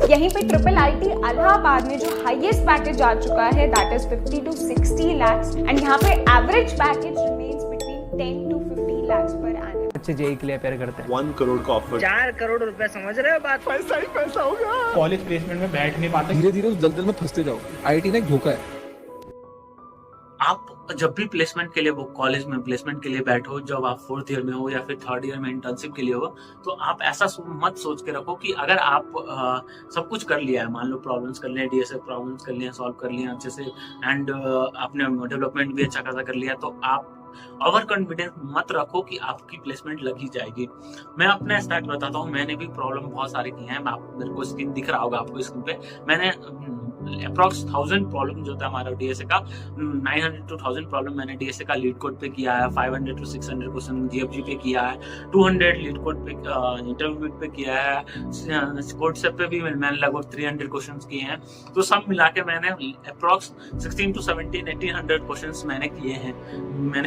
यहीं पे triple IT Allahabad में जो हाईएस्ट पैकेज आ चुका है that is 50 to 60 lakhs and यहाँ पे average package remains between 10 to 15 lakhs per annum। बच्चे जेई के लिए अपेयर करते हैं 1 करोड़ का ऑफर, 4 करोड़ रुपए, समझ रहे हो बात? पैसा ही पैसा होगा। कॉलेज प्लेसमेंट में बैठ नहीं पाते, धीरे धीरे उस दलदल में फंसते जाओ। आईटी ना एक धोखा है। आप जब भी प्लेसमेंट के लिए वो कॉलेज में प्लेसमेंट के लिए बैठो, जब आप 4th ईयर में हो या फिर 3rd ईयर में इंटर्नशिप के लिए हो, तो आप ऐसा मत सोच के रखो कि अगर आप सब कुछ कर लिया है, मान लो प्रॉब्लम्स कर लिए, डीएसए प्रॉब्लम्स कर लिए, सॉल्व कर लिए अच्छे से एंड आपने डेवलपमेंट भी अच्छा खासा कर लिया, तो आप ओवर कॉन्फिडेंस मत रखो कि आपकी प्लेसमेंट लगी जाएगी। मैं अपना स्टार्ट बताता हूँ, मैंने भी प्रॉब्लम बहुत सारी की हैं। मेरे को स्क्रीन दिख रहा होगा आपको, स्क्रीन पे मैंने अप्रॉक्स 1000 प्रॉब्लम जो होता है हमारा डीएसए का, 900 to 1000 प्रॉब्लम मैंने डीएसए का लीड कोड पे किया है, 500 to 600 क्वेश्चन जीएफजी पे किया है, 200 लीड कोड पे इंटरव्यू पे किया है, कोड सेप पे भी मैंने लगभग 300 क्वेश्चंस किए हैं। तो सब मिला के मैंने अप्रॉक्स 16 to 17 1800 क्वेश्चंस मैंने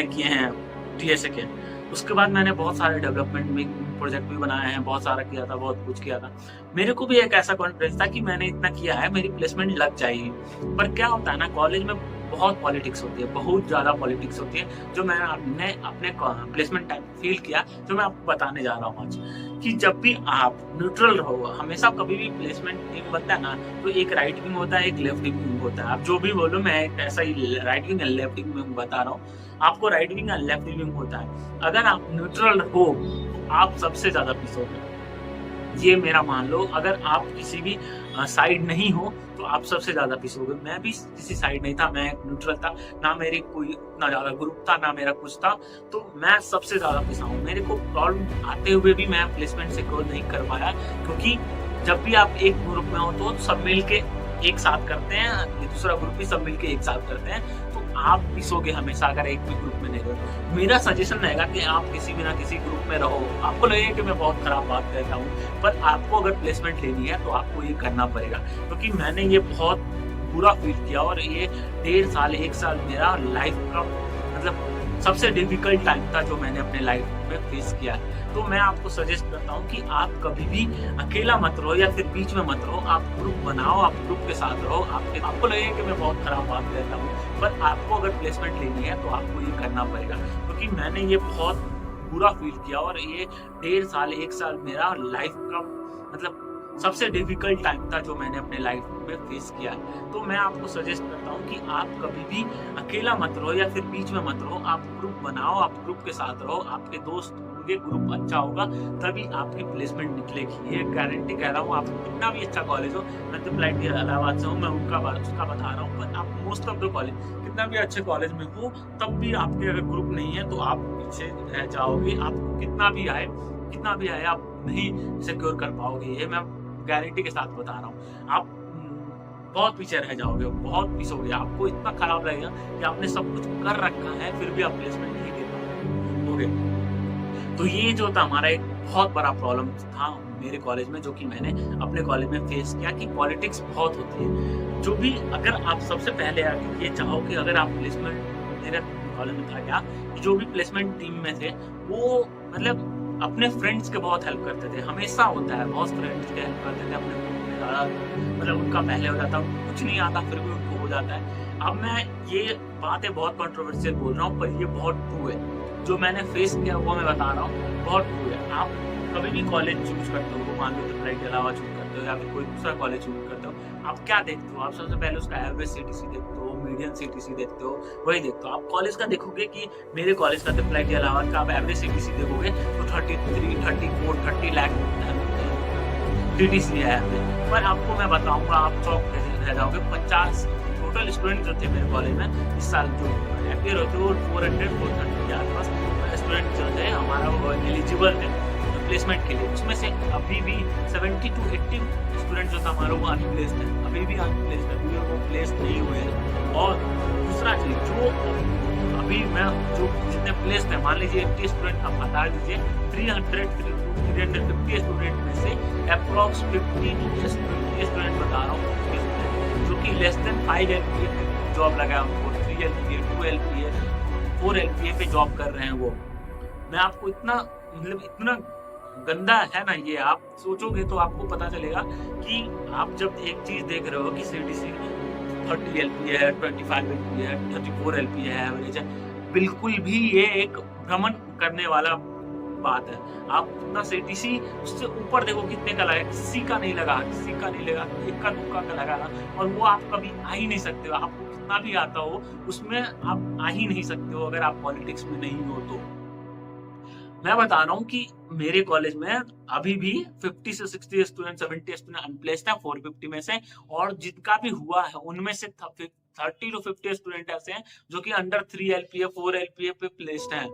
किए हैं डीएसए के। उसके बाद मैंने बहुत सारे डेवलपमेंट भी प्रोजेक्ट भी बनाए हैं, बहुत सारा किया था, बहुत कुछ किया था। मेरे को भी एक ऐसा कॉन्फिडेंस था कि मैंने इतना किया है, मेरी प्लेसमेंट लग जाएगी। पर क्या होता है ना, कॉलेज में बहुत पॉलिटिक्स होती है, बहुत ज्यादा पॉलिटिक्स होती है, जो मैंने अपने प्लेसमेंट टाइम फील किया, जो मैं आपको बताने जा रहा हूँ आज। कि जब भी आप न्यूट्रल रहो, हमेशा कभी भी प्लेसमेंट टीम बनता है ना, तो एक राइट विंग होता है, एक लेफ्ट विंग होता है। आप जो भी बोलो, मैं ऐसा ही right wing and left wing में बता रहा हूँ आपको। Right wing and left wing होता है। अगर आप न्यूट्रल हो तो आप सबसे ज्यादा पिसोगे, ये मेरा मान लो। अगर आप किसी भी साइड नहीं हो तो आप सबसे ज्यादा पिसोगे। मैं भी किसी साइड नहीं था, मैं न्यूट्रल था, ना मेरी कोई ना ज्यादा ग्रुप था, ना मेरा कुछ था, तो मैं सबसे ज्यादा पिसा हूँ। मेरे को प्रॉब्लम आते हुए भी मैं प्लेसमेंट से ग्रोथ नहीं कर पाया, क्योंकि जब भी आप एक ग्रुप में हो तो सब मिलके एक साथ करते हैं, दूसरा ग्रुप भी सब मिलके एक साथ करते हैं, तो आप पिसोगे हमेशा अगर एक भी ग्रुप में नहीं रहो। मेरा सजेशन रहेगा कि आप किसी भी ना किसी ग्रुप में रहो। आपको लगेगा कि मैं बहुत खराब बात करता हूँ, पर आपको अगर प्लेसमेंट लेनी है तो आपको ये करना पड़ेगा, क्योंकि मैंने ये बहुत बुरा फील किया और ये 1.5 साल 1 साल मेरा लाइफ का मतलब सबसे डिफिकल्ट टाइम था जो मैंने अपने लाइफ में फेस किया है। तो मैं आपको सजेस्ट करता हूँ कि आप कभी भी अकेला मत रहो या फिर बीच में मत रहो, आप ग्रुप बनाओ, आप ग्रुप के साथ रहो। आपको लगेगा कि मैं बहुत खराब बात करता हूँ, पर आपको अगर प्लेसमेंट लेनी है तो आपको ये करना पड़ेगा, क्योंकि मैंने ये बहुत बुरा फील किया और ये 1.5 साल 1 साल मेरा लाइफ का मतलब सबसे डिफिकल्ट टाइम था जो मैंने अपने लाइफ में फेस किया है। तो मैं आपको सजेस्ट करता हूँ कि आप कभी भी अकेला मत रहो या फिर बीच में मत रहो, आप ग्रुप बनाओ, आप ग्रुप के साथ रहो, आपके दोस्त होंगे, ग्रुप अच्छा होगा, तभी आपकी प्लेसमेंट निकलेगी। ये गारंटी कह रहा हूँ। आप कितना भी अच्छा कॉलेज हो, मैं ट्रिपल आईटी इलाहाबाद से हूँ, मैं उसका बता रहा हूँ, पर आप मोस्ट ऑफ द कॉलेज कितना भी अच्छे कॉलेज में हो, तब भी आपके अगर ग्रुप नहीं है तो आप पीछे रह जाओगे। आपको कितना भी आए आप नहीं सिक्योर कर पाओगे, ये मैं गारंटी के साथ बता रहा हूँ। आप बहुत पीछे रह जाओगे, बहुत पिसोगे, आपको इतना खराब लगेगा कि आपने सब कुछ कर रखा है फिर भी आप प्लेसमेंट नहीं दे पाओगे। तो ये जो था हमारा एक बहुत बड़ा प्रॉब्लम था मेरे कॉलेज में, जो कि मैंने अपने कॉलेज में फेस किया कि पॉलिटिक्स बहुत होती है। जो भी अगर आप सबसे पहले ये चाहो कि अगर आप प्लेसमेंट, मेरे कॉलेज में था क्या, जो भी प्लेसमेंट टीम में थे वो मतलब अपने फ्रेंड्स के बहुत हेल्प करते थे। हमेशा होता है, बहुत फ्रेंड्स के हेल्प करते थे अपने मतलब उनका पहले हो जाता, कुछ नहीं आता फिर भी उनको हो जाता है। अब मैं ये बातें बहुत कंट्रोवर्शियल बोल रहा हूँ, पर ये बहुत ट्रू है। जो मैंने फेस किया वो मैं बता रहा हूँ, बहुत ट्रू है। आप कभी भी कॉलेज चूज करते हो, मान लो ट्रिपल आईटी इलाहाबाद चूज करते हो या फिर कोई दूसरा कॉलेज चूज करते हो, आप क्या देखते हो? आप सबसे पहले उसका एवरेज सीटीसी देखते हो, मीडियम सीटीसी देखते हो, वही देखते हो। आप कॉलेज का देखोगे कि मेरे कॉलेज का ट्रिपल आईटी इलाहाबाद का आप एवरेज सीटीसी देखोगे तो 33, 34, 30 लाख सीटीसी है। पर आपको मैं बताऊंगा, आप चौक रह जाओगे। 50 टोटल स्टूडेंट जो थे मेरे कॉलेज में इस साल जो अपियर होते वो 400-430 के आसपास स्टूडेंट जो थे हमारा वो एलिजिबल थे प्लेसमेंट के लिए। उसमें से अभी भी 70 to 80 स्टूडेंट जो था हमारा वो अनप्लेस्ड है, अभी भी अनप्लेस्ड है, अभी वो प्लेस नहीं हुए हैं। और दूसरा चीज जो अभी मैं जो जितने प्लेस्ड है, मान लीजिए 80 स्टूडेंट आप बता दीजिए, 350 स्टूडेंट में से अप्रॉक्स 50 to 50 स्टूडेंट बता रहा हूँ जो कि लेस देन 5 LPA पे जॉब लगा, उनको 3 LPA 2 LPA 4 LPA पे जॉब कर रहे हैं। वो मैं आपको इतना गंदा है ना ये, आप सोचोगे तो आपको पता चलेगा कि आप जब एक चीज देख रहे हो कि CTC 30 LPA है, 25 LPA है, 34 LPA है, एवरेज है, बिल्कुल भी ये एक भ्रमण करने वाला बात है। आप अपना CTC उससे ऊपर देखो कितने का लगा, किसी का नहीं लगा, किसी का नहीं लगा, इक्का दुक्का का लगा, और वो आप कभी आ ही नहीं सकते हो। आपको कितना भी आता हो उसमें आप आ ही नहीं सकते हो अगर आप पॉलिटिक्स में नहीं हो तो। मैं बता रहा हूँ कि मेरे कॉलेज में अभी भी 50 से 60 स्टूडेंट, 70 स्टूडेंट अनप्लेस्ड है 450 में से, और जिनका भी हुआ है उनमें से 30 to 50 स्टूडेंट ऐसे हैं जो कि अंडर 3 LPA 4 LPA पे प्लेस्ड हैं,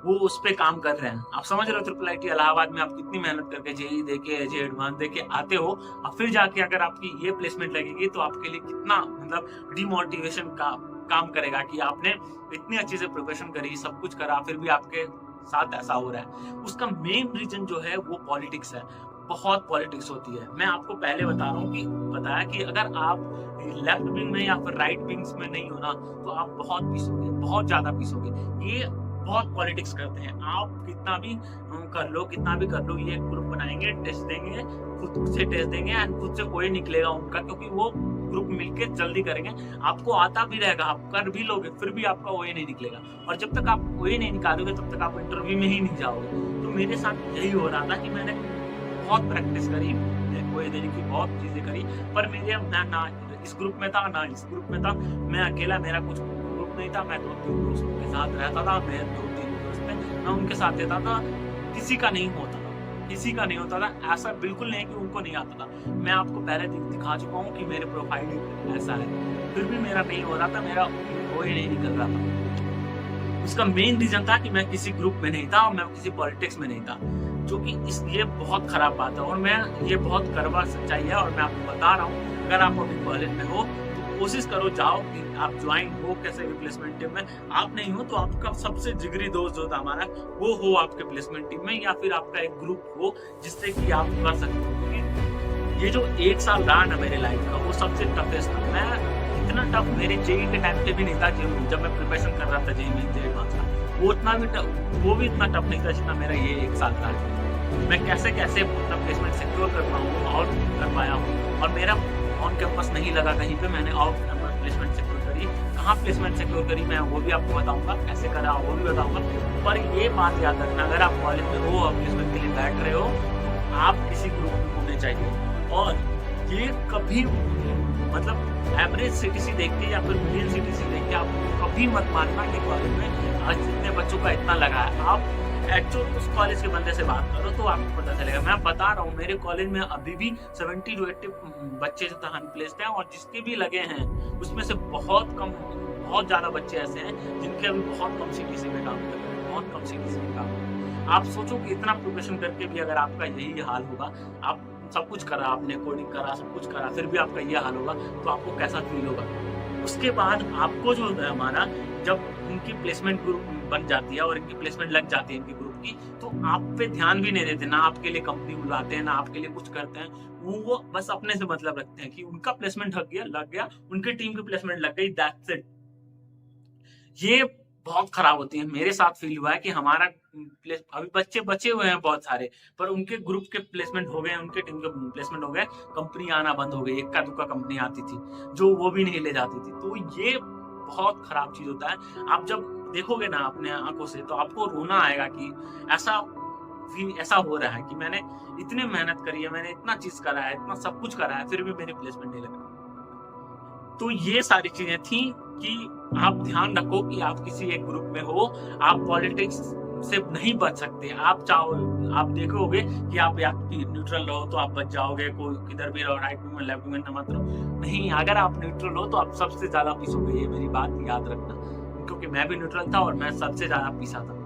वो उस पे काम कर रहे हैं। आप समझ रहे हो ट्रिपल IIT इलाहाबाद में आप कितनी मेहनत करके JEE देके, जे एडवांस देके आते हो, और फिर जाके अगर आपकी ये प्लेसमेंट लगेगी तो आपके लिए कितना मतलब डिमोटिवेशन का काम करेगा कि आपने इतनी अच्छी से प्रिपरेशन करी, सब कुछ करा, फिर भी आपके साथ ऐसा हो रहा है। उसका मेन रीजन जो है वो पॉलिटिक्स है। बहुत पॉलिटिक्स होती है। मैं आपको पहले बता रहा हूँ कि बताया कि अगर आप लेफ्ट विंग में या फिर राइट विंग्स में नहीं हो ना तो आप बहुत पीसोगे, बहुत ज्यादा पीसोगे। ये बहुत पॉलिटिक्स करते हैं। आप कितना भी कर लो, कितना भी कर लो, ये ग्रुप बनाएंगे, टेस्ट देंगे, खुद से टेस्ट देंगे एंड खुद से कोई निकलेगा उनका, क्योंकि वो ग्रुप मिलके जल्दी करेंगे। आपको आता भी रहेगा, आप कर भी लोगे, फिर भी आपका OA नहीं निकलेगा। और जब तक आप OA नहीं निकालोगे तब तक आप इंटरव्यू में ही नहीं जाओगे। तो मेरे साथ यही हो रहा था कि मैंने बहुत प्रैक्टिस करी, OA देने की बहुत चीजें करी, पर मेरे ना इस ग्रुप में था ना इस ग्रुप में था। मैं अकेला, मेरा कुछ ग्रुप नहीं था। मैं 2-3 दोस्तों के साथ रहता था, मैं 2-3 दोस्त थे, मैं उनके साथ रहता था। किसी का नहीं होता था, किसी का नहीं होता था। ऐसा बिल्कुल नहीं कि उनको नहीं आता था। मैं आपको पहले दिखा चुका हूँ कि मेरे प्रोफाइल ऐसा है, फिर भी मेरा नहीं हो रहा था, मेरा OA नहीं निकल रहा था। उसका मेन रीजन था कि मैं किसी ग्रुप में नहीं था और मैं किसी पॉलिटिक्स में नहीं था, जो कि ये बहुत खराब बात है। और मैं ये बहुत कड़वा सच्चाई है, और मैं आपको बता रहा हूँ, अगर आप अभी कॉलेज में हो तो कोशिश करो, जाओ कि आप ज्वाइन हो कैसे भी प्लेसमेंट टीम में। आप नहीं हो तो आपका सबसे जिगरी दोस्त जो था हमारा, वो हो आपके प्लेसमेंट टीम में, या फिर आपका एक ग्रुप हो जिससे कि आप कर सकते हो। ये जो 1 साल रहा ना मेरे लाइफ का, वो सबसे टफेस्ट था। मैं इतना टफ मेरे JEE के टाइम पे भी नहीं था, जब मैं प्रिपरेशन कर रहा था JEE मेन जे एडवांस का, वो भी इतना टफ नहीं था जितना मेरा ये 1 साल था। मैं कैसे अपना प्लेसमेंट सिक्योर कर पाऊँ और कर पाया हूँ। और मेरा ऑन कैंपस नहीं लगा कहीं पे, मैंने ऑफ कैंपस प्लेसमेंट सिक्योर करी। कहाँ प्लेसमेंट सिक्योर करी मैं वो भी आपको बताऊंगा, कैसे करा वो भी बताऊंगा। पर ये बात याद रखना, अगर आप कॉलेज में हो और प्लेसमेंट के लिए बैठ रहे हो तो आप किसी ग्रुप में होने चाहिए। और ये कभी मतलब एवरेज CTC देख के या फिर मीडियम CTC देख के आप कभी मत मानना कि कॉलेज में आज जितने बच्चों का इतना लगा है। आप एक्चुअल उस कॉलेज के बंदे से बात करो तो आपको पता चलेगा। मैं बता रहा हूँ, मेरे कॉलेज में अभी भी 70 to 80 बच्चे जो अनप्लेस्ड हैं, और जिसके भी लगे हैं उसमें से बहुत ज्यादा बच्चे ऐसे हैं जिनके अभी बहुत कम CTC में काम कर रहे हैं, बहुत कम CTC में काम कर रहे हैं। आप सोचो कि इतना प्रिपरेशन करके भी अगर आपका यही हाल होगा, आप सब कुछ करा, आपने कोडिंग करा, सब कुछ करा, फिर भी आपका ये हाल होगा तो आपको कैसा फील होगा। उसके बाद आपको जो है हमारा, जब इनकी प्लेसमेंट ग्रुप बन जाती है और इनकी प्लेसमेंट लग जाती है इनकी ग्रुप की, तो आप पे ध्यान भी नहीं देते, ना आपके लिए कंपनी बुलाते हैं, ना आपके लिए कुछ करते हैं। वो बस अपने से मतलब रखते हैं कि उनका प्लेसमेंट लग गया, उनकी टीम की प्लेसमेंट लग गई, दैट्स इट। ये बहुत खराब होती है। मेरे साथ फील हुआ है कि हमारा अभी बच्चे बचे हुए हैं बहुत सारे, पर उनके ग्रुप के प्लेसमेंट हो गए, उनके टीम के प्लेसमेंट हो गए, कंपनी आना बंद हो गई। इक्का दुक्का कंपनी आती थी जो वो भी नहीं ले जाती थी। तो ये बहुत खराब चीज होता है। आप जब देखोगे ना अपने आंखों से तो आपको रोना आएगा कि ऐसा हो रहा है कि मैंने इतनी मेहनत करी है, मैंने इतना चीज करा है, इतना सब कुछ करा है, फिर भी मेरी प्लेसमेंट नहीं लगा। तो ये सारी चीजें थी कि आप ध्यान रखो कि आप किसी एक ग्रुप में हो, आप पॉलिटिक्स से नहीं बच सकते। आप चाहो, आप देखोगे कि आप या न्यूट्रल रहो तो आप बच जाओगे, कोई किधर भी रहो, राइट विंग में लेफ्ट विंग में मत रहो। नहीं, अगर आप न्यूट्रल हो तो आप सबसे ज्यादा पीसोगे। ये मेरी बात याद रखना, क्योंकि मैं भी न्यूट्रल था और मैं सबसे ज्यादा पीसा था।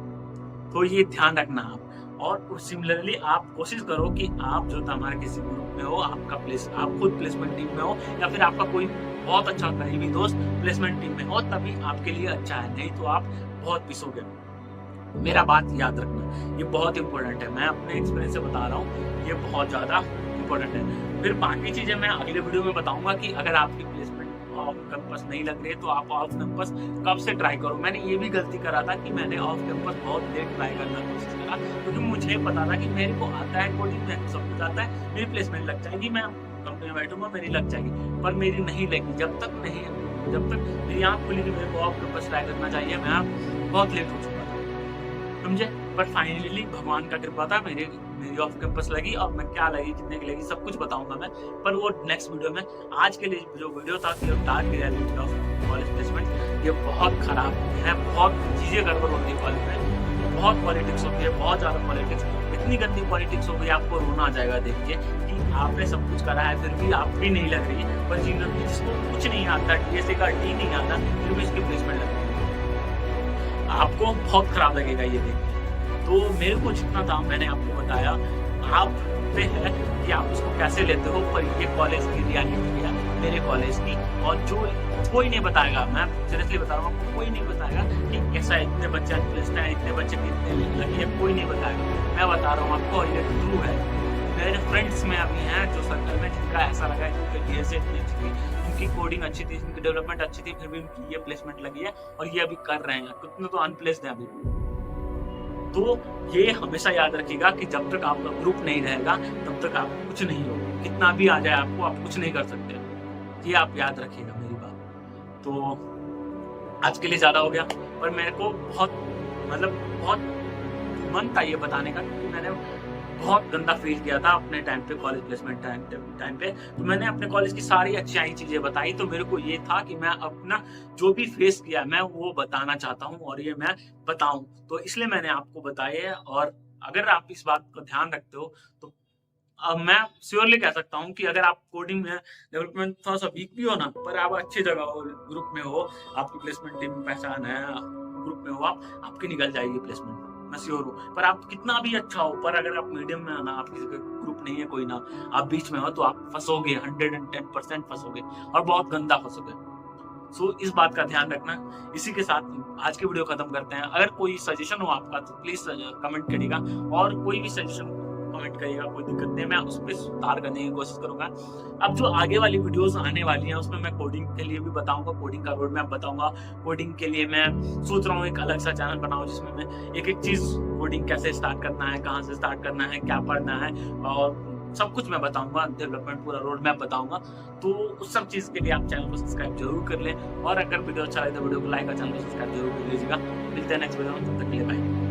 तो ये ध्यान रखना आप। और सिमिलरली आप कोशिश करो कि आप जो हमारे किसी ग्रुप में हो, आप खुद प्लेसमेंट टीम में हो, या फिर आपका कोई बहुत अच्छा करीबी दोस्त प्लेसमेंट टीम में हो, तभी आपके लिए अच्छा है। नहीं तो आप बहुत पिसोगे। मेरा बात याद रखना, ये बहुत इंपॉर्टेंट है। मैं अपने एक्सपीरियंस से बता रहा हूँ, ये बहुत ज्यादा इंपॉर्टेंट है। फिर बाकी चीजें मैं अगले वीडियो में बताऊंगा कि अगर आपकी प्लेसमेंट ऑफ कैंपस नहीं लग रही है तो आप ऑफ कैंपस कब से ट्राई करो। मैंने ये भी गलती करा था कि मैंने ऑफ कैंपस बहुत लेट ट्राई करने की कोशिश करा, क्योंकि मुझे पता था कि मेरे को आता है कोडिंग, मेरे को सब कुछ आता है, मेरी प्लेसमेंट लग जाएगी, मैं कंपनी में बैठूंगा, मेरी लग जाएगी। पर मेरी नहीं लगी। जब तक मेरी आँख खुली कि मेरे को ऑफ कैंपस ट्राई करना चाहिए, मैं बहुत लेट हो चुका था, समझे। पर फाइनली भगवान का कृपा था, मेरी ऑफ कैंपस लगी। और मैं क्या लगी, कितने की लगी, सब कुछ बताऊंगा मैं, पर वो नेक्स्ट वीडियो में। आज के लिए जो वीडियो था कि dark reality of college placement, ये बहुत खराब है, बहुत चीजें गड़बड़ होती है कॉलेज में, बहुत पॉलिटिक्स होती है, बहुत ज्यादा पॉलिटिक्स, इतनी गंदी पॉलिटिक्स हो गई आपको रोना आ जाएगा देख के कि आपने सब कुछ करा है फिर भी आपकी नहीं लग रही है। पर जिसको कुछ नहीं आता, DSA का D नहीं आता, फिर भी इसकी प्लेसमेंट लग रही है, आपको बहुत खराब लगेगा ये देख। तो मेरे को जितना था मैंने आपको बताया, आप पे है कि आप उसको कैसे लेते हो। पर ये कॉलेज की रियलिटी है, मेरे कॉलेज की, और जो कोई नहीं बताएगा, मैं सीरियसली बता रहा हूँ, कोई नहीं बताएगा कि कैसा इतने बच्चे अनप्लेस्ड हैं, इतने बच्चे कितने लगी है, कोई नहीं बताएगा। मैं बता रहा हूँ आपको, और ये ट्रू है। मेरे फ्रेंड्स में अभी हैं जो सर्कल में जिनका ऐसा लगा है, जिनकी DSA इतनी अच्छी थी, उनकी कोडिंग अच्छी थी, उनकी डेवलपमेंट अच्छी थी, फिर भी उनकी ये प्लेसमेंट लगी है और ये अभी कर रहे हैं, कितने तो अनप्लेस्ड हैं अभी। तो ये हमेशा याद रखिएगा कि जब तक आपका ग्रुप नहीं रहेगा तब तक आप कुछ नहीं हो, कितना भी आ जाए आपको, आप कुछ नहीं कर सकते। ये आप याद रखिएगा मेरी बात। तो आज के लिए ज्यादा हो गया, पर मेरे को बहुत मन था ये बताने का, क्योंकि मैंने बहुत गंदा फील किया था अपने टाइम पे, कॉलेज प्लेसमेंट टाइम पे। तो मैंने अपने कॉलेज की सारी अच्छी चीजें बताई, तो मेरे को ये था कि मैं अपना जो भी फेस किया मैं वो बताना चाहता हूँ और ये मैं बताऊं, तो इसलिए मैंने आपको बताया है। और अगर आप इस बात का ध्यान रखते हो तो मैं श्योरली कह सकता हूँ कि अगर आप कोडिंग में डेवलपमेंट थोड़ा सा वीक भी हो ना, पर आप अच्छी जगह हो, ग्रुप में हो, आपकी प्लेसमेंट टीम में पहचान है, ग्रुप में हो, आपकी निकल जाएगी प्लेसमेंट, मैं श्योर हूँ। पर आप कितना भी अच्छा हो, पर अगर आप मीडियम में हो ना, आपकी ग्रुप नहीं है कोई ना, आप बीच में हो, तो आप फंसोगे, 110% फंसोगे और बहुत गंदा फंसोगे। सो इस बात का ध्यान रखना। इसी के साथ आज की वीडियो खत्म करते हैं। अगर कोई सजेशन हो आपका तो प्लीज कमेंट करिएगा, और कोई भी सजेशन कमेंट करिएगा, कोई दिक्कत नहीं, मैं उस पर सुधार करने की कोशिश करूंगा। अब जो आगे वाली वीडियोस आने वाली हैं उसमें मैं कोडिंग के लिए भी बताऊंगा, कोडिंग का रोड मैप बताऊंगा। कोडिंग के लिए मैं सोच रहा हूँ एक अलग सा चैनल बनाऊं जिसमें मैं एक चीज, कोडिंग कैसे स्टार्ट करना है, कहाँ से स्टार्ट करना है, क्या पढ़ना है, और सब कुछ मैं बताऊंगा, डेवलपमेंट पूरा रोड मैप बताऊंगा। तो उस सब चीज के लिए आप चैनल को सब्सक्राइब जरूर कर लें, और अगर वीडियो अच्छा लगे तो वीडियो को लाइक और चैनल को सब्सक्राइब जरूर कर लीजिएगा। मिलते हैं नेक्स्ट वीडियो में, तब तक के लिए बाय।